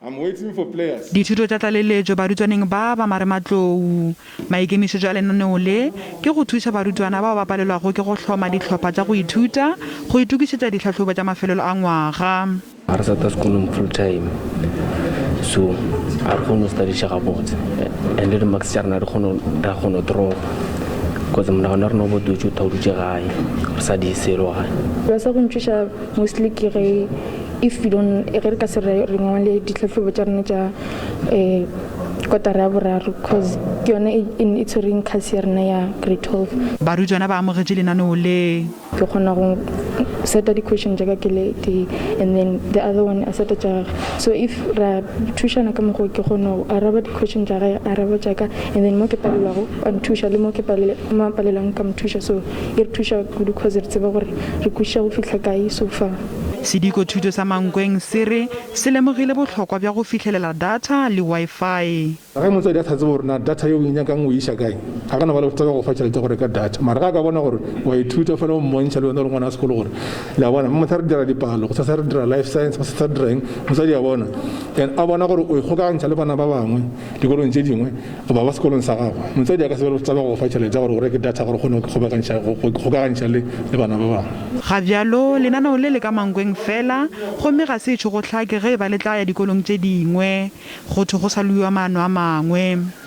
I'm waiting for players. Dithuto tsa tlaleletso barutwaneng ba marematlou maikemisetso a lenaneo le ke go thusa barutwana bao ba palelwago ke go tlhoma ditlhopha tsa go ithuta go itukisetsa ditlhatlhobo tsa mafelelo a ngwaga. Re sa sekolong full time, so a re kgone go study gabotse and le max tsa rena re kgone drop because monagano re no bo dutse o thaudutse gae re sa di selo gae ba sa go ntšhusha mostly ke ge if you don't re ka se re ngwale ditlhatlhobo tsa rena tsa kotara ya boraro because ke yone in it's ring khasi ya rena ya grade 12. Barutwana ba amogetse lenaneo le ke kgona go seta di-question jaaka ke late and then the other one a seta jaaka so if ra thushana ka mogo ke kgona go araba di-question jaaka araba jaaka and then mo ke palelwago a nthusha le mo ke palelang ka mthusha so e re thusha kudu because re tseba gore re kusha go fitlha kae so far. Sediko thuto sa Mankweng se re se lemogile botlhokwa bja go fitlhelela data le Wi-Fi. Ga motsadi a tsatse gore na data yo nya ka ngwe isha kae ga kana ba le tsaka go fa tšhelete gore ka data mara ga ka bona gore wa ithuta fa no mmontšha le wena le ngwana a sekolo gore la bona mo tsara dira dipalo go tsara dira life science mo tsara dira motsadi a bona then a bona gore o ikgokagantšha le bana ba bangwe dikolong tse dingwe ba ba sekolong sa gago motsadi a ka se be tsaka go fa tšhelete gore o reke data gore kgone go kgokagantšha le bana ba bangwe. Ga bjalo lenaneo le ka Mankweng fela gomme ga se go tlhake ge ba le tla ya dikolong tse dingwe go go sa luiwa maano a mangwe.